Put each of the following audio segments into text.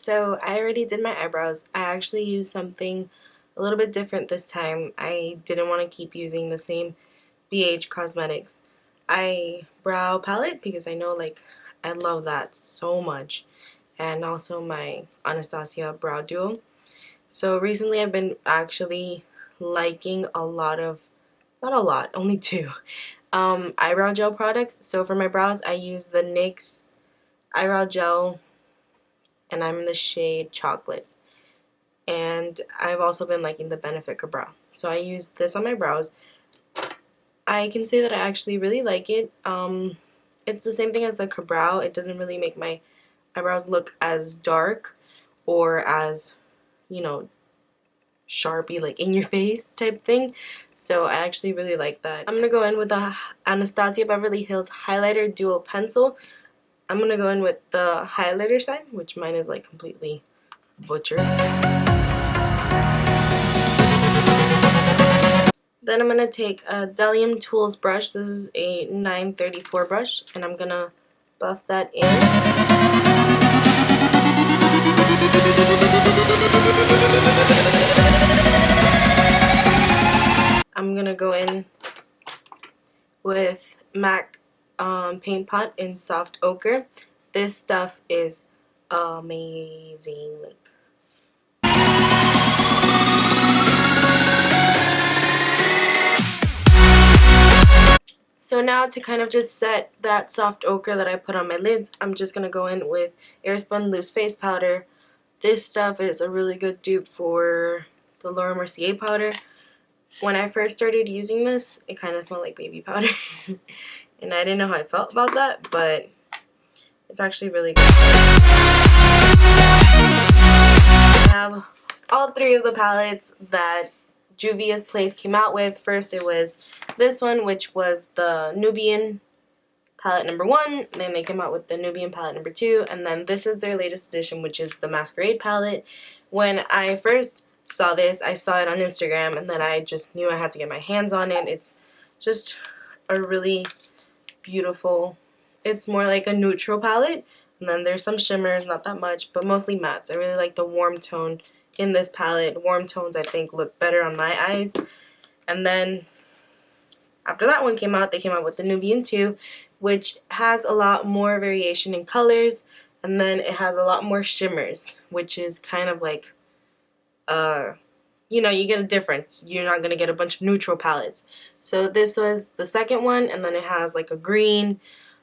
So I already did my eyebrows. I actually used something a little bit different this time. I didn't want to keep using the same Beige Cosmetics eyebrow palette because I know I love that so much, and also my Anastasia brow duo. So recently I've been actually liking a lot of, not a lot, only two eyebrow gel products. So for my brows I use the NYX eyebrow gel, and I'm in the shade Chocolate. And I've also been liking the Benefit Brow. So I use this on my brows. I can say that I actually really like it. It's the same thing as the Brow. It doesn't really make my eyebrows look as dark or as, you know, sharpy, like in your face type thing. So I actually really like that. I'm going to go in with the Anastasia Beverly Hills Highlighter Dual Pencil. I'm going to go in with the highlighter side, which mine is like completely butchered. Then I'm going to take a Delium Tools brush. This is a 934 brush, and I'm going to buff that in. I'm going to go in with MAC Paint Pot in Soft Ochre. This stuff is amazing. So now to kind of just set that soft ochre that I put on my lids, I'm just going to go in with Airspun Loose Face Powder. This stuff is a really good dupe for the Laura Mercier powder. When I first started using this, it kind of smelled like baby powder. And I didn't know how I felt about that, but it's actually really good. I have all three of the palettes that Juvia'S Place came out with. First it was this one, which was the Nubian palette number 1. Then they came out with the Nubian palette number 2. And then this is their latest edition, which is the Masquerade palette. When I first saw this, I saw it on Instagram, and then I just knew I had to get my hands on it. It's just a really beautiful, it's more like a neutral palette. And then there's some shimmers, not that much, but mostly mattes. I really like the warm tone in this palette. Warm tones I think look better on my eyes. And then after that one came out, they came out with the Nubian 2, which has a lot more variation in colors, and then it has a lot more shimmers, which is kind of like you know, you get a difference. You're not going to get a bunch of neutral palettes. So this was the second one, and then it has like a green,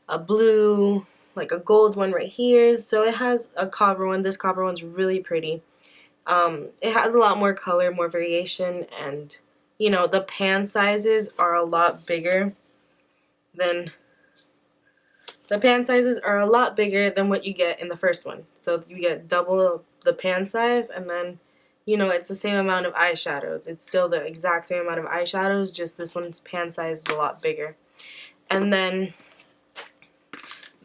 a blue, like a gold one right here. So it has a copper one. This copper one's really pretty. It has a lot more color, more variation, and you know, the pan sizes are a lot bigger than what you get in the first one. So you get double the pan size, and then you know, it's the same amount of eyeshadows. It's still the exact same amount of eyeshadows, just this one's pan size is a lot bigger. And then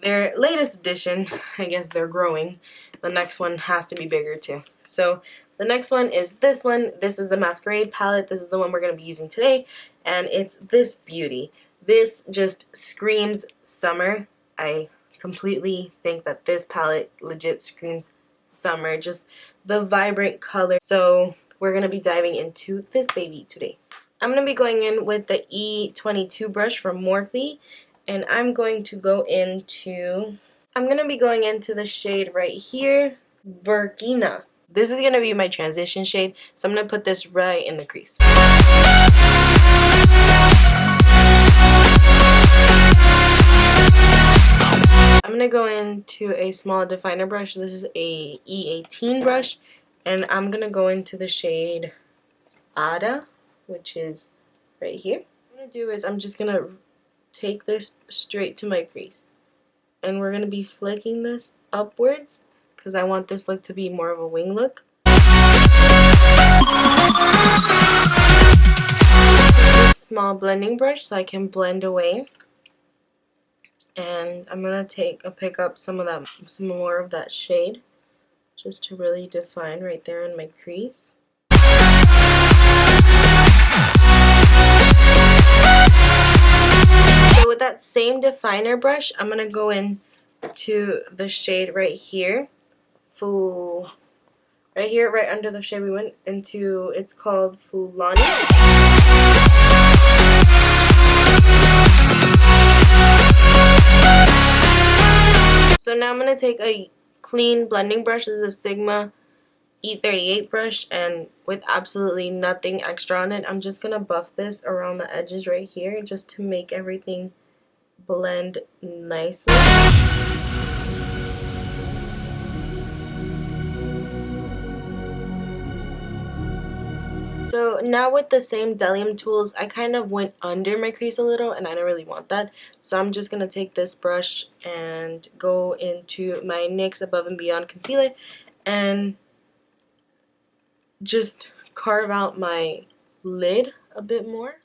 their latest edition, I guess they're growing, the next one has to be bigger too. So the next one is this one. This is the Masquerade palette. This is the one we're going to be using today, and it's this beauty. This just screams summer. I completely think that this palette legit screams summer, just the vibrant color. So we're going to be diving into this baby today. I'm going to be going in with the E22 brush from Morphe, and I'm going to be going into the shade right here, Burkina. This is going to be my transition shade, so I'm going to put this right in the crease. I'm going to go into a small definer brush. This is a E18 brush, and I'm going to go into the shade Ada, which is right here. What I'm going to do is I'm just going to take this straight to my crease, and we're going to be flicking this upwards because I want this look to be more of a wing look. This small blending brush so I can blend away. And I'm gonna pick up some more of that shade, just to really define right there in my crease. So with that same definer brush, I'm gonna go in to the shade right here, Full, right here, right under the shade we went into, it's called Fulani. So now I'm going to take a clean blending brush. This is a Sigma E38 brush, and with absolutely nothing extra on it, I'm just going to buff this around the edges right here just to make everything blend nicely. So now with the same Delium tools, I kind of went under my crease a little, and I don't really want that. So I'm just going to take this brush and go into my NYX Above and Beyond concealer and just carve out my lid a bit more.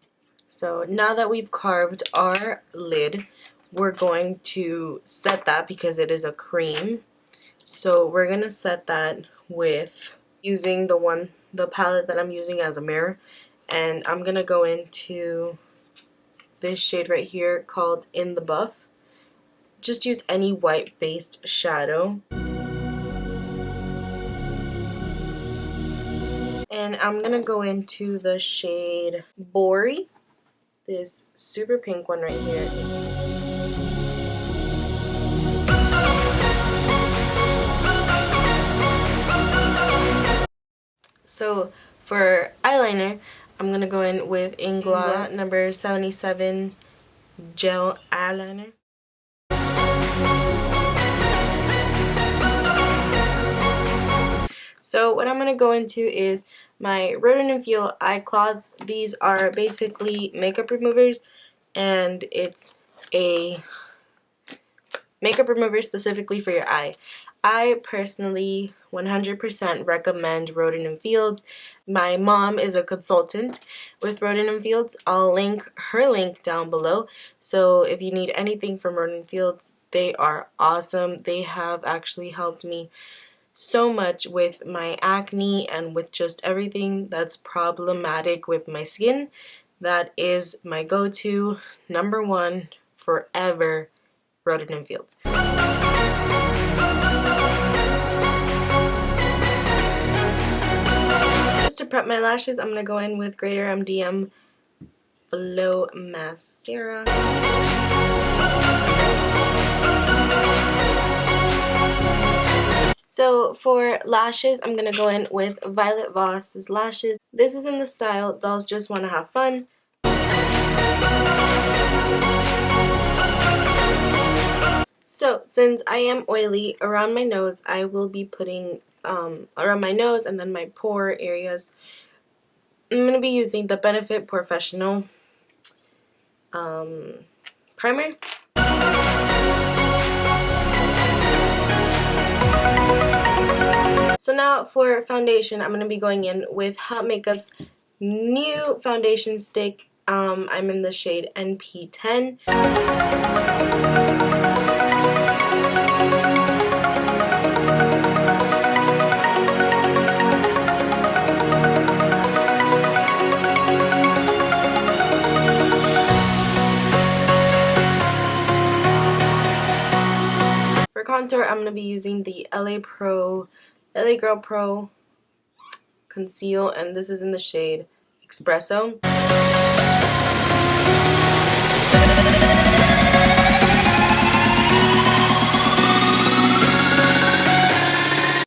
So now that we've carved our lid, we're going to set that because it is a cream. So we're going to set that with using the palette that I'm using as a mirror. And I'm going to go into this shade right here called In the Buff. Just use any white based shadow. And I'm going to go into the shade Boudoir. This super pink one right here. So for eyeliner, I'm going to go in with Inglot number 77 Gel Eyeliner. So what I'm going to go into is my Rodan and Fields eye cloths. These are basically makeup removers, and it's a makeup remover specifically for your eye. I personally 100% recommend Rodan and Fields. My mom is a consultant with Rodan and Fields. I'll link her link down below. So if you need anything from Rodan and Fields, they are awesome. They have actually helped me so much with my acne and with just everything that's problematic with my skin. That is my go-to, number one, forever, Rodan and Fields. Just to prep my lashes, I'm going to go in with Greater MDM Blow Mascara. So for lashes, I'm going to go in with Violet Voss's lashes. This is in the style Dolls Just Want to Have Fun. So since I am oily around my nose, I will be putting around my nose and then my pore areas. I'm going to be using the Benefit POREfessional primer. So now for foundation, I'm going to be going in with Hot Makeup's new foundation stick. I'm in the shade NP10. For contour, I'm going to be using the LA Girl Pro Conceal, and this is in the shade Espresso.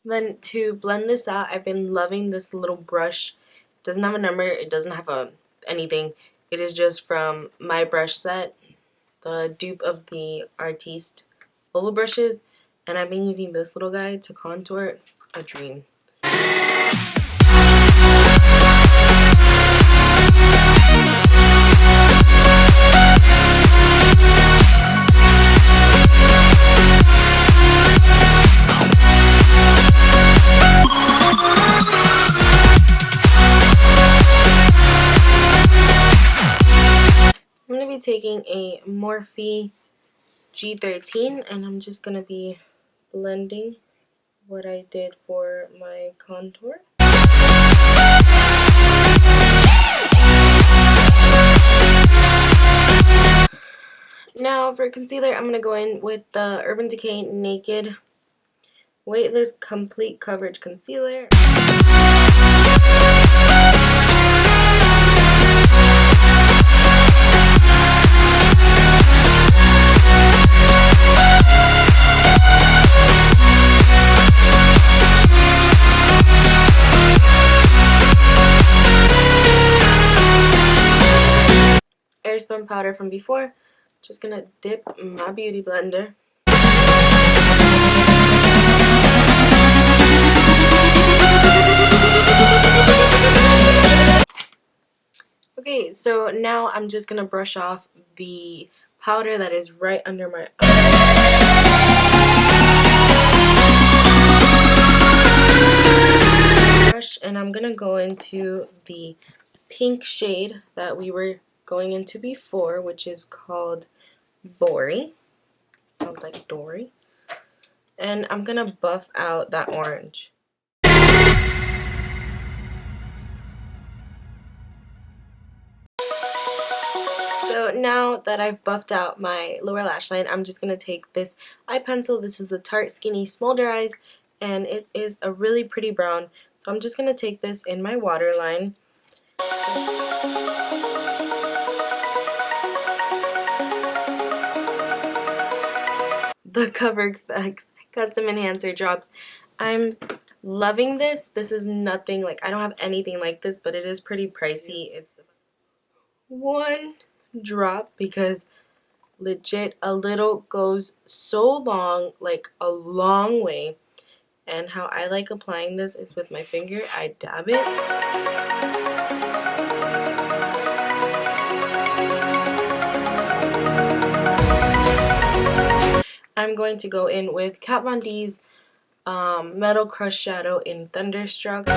Then to blend this out, I've been loving this little brush. It doesn't have a number, it doesn't have anything. It is just from my brush set, the dupe of the Artiste oval brushes, and I've been using this little guy to contour. A dream. I'm going to be taking a Morphe G13, and I'm just going to be blending what I did for my contour. Now for concealer, I'm going to go in with the Urban Decay Naked Weightless Complete Coverage Concealer. Airspun powder from before. Just gonna dip my beauty blender. Okay, so now I'm just gonna brush off the powder that is right under my brush, and I'm gonna go into the pink shade that we were going into before, which is called Dory. Sounds like Dory. And I'm gonna buff out that orange. So now that I've buffed out my lower lash line, I'm just going to take this eye pencil. This is the Tarte Skinny Smolder Eyes, and it is a really pretty brown. So I'm just going to take this in my waterline. The CoverFX Custom Enhancer drops. I'm loving this. This is nothing like, I don't have anything like this, but it is pretty pricey. It's one drop because legit a little goes so long, like a long way. And how I like applying this is with my finger. I dab it. I'm going to go in with Kat Von D's Metal Crush Shadow in Thunderstruck.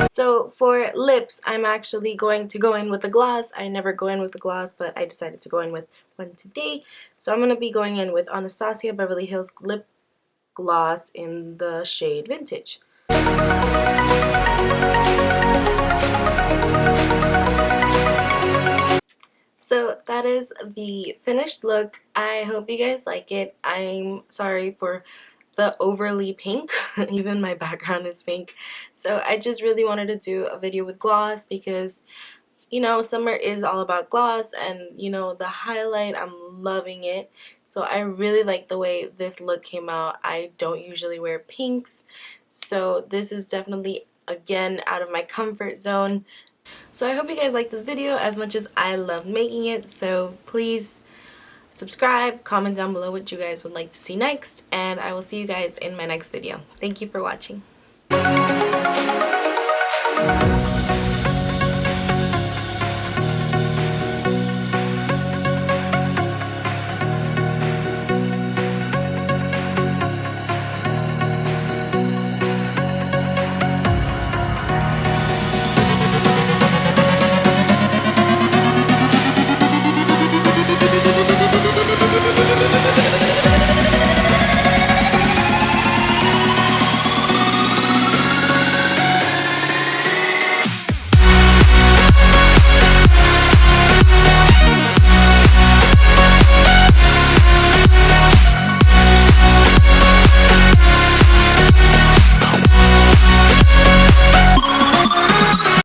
So for lips, I'm actually going to go in with a gloss. I never go in with a gloss, but I decided to go in with one today. So I'm going to be going in with Anastasia Beverly Hills Lip Gloss in the shade Vintage. So that is the finished look. I hope you guys like it. I'm sorry for the overly pink. Even my background is pink. So I just really wanted to do a video with gloss because, you know, summer is all about gloss, and, you know, the highlight, I'm loving it. So I really like the way this look came out. I don't usually wear pinks, so this is definitely, again, out of my comfort zone. So I hope you guys like this video as much as I love making it. So please subscribe, comment down below what you guys would like to see next, and I will see you guys in my next video. Thank you for watching.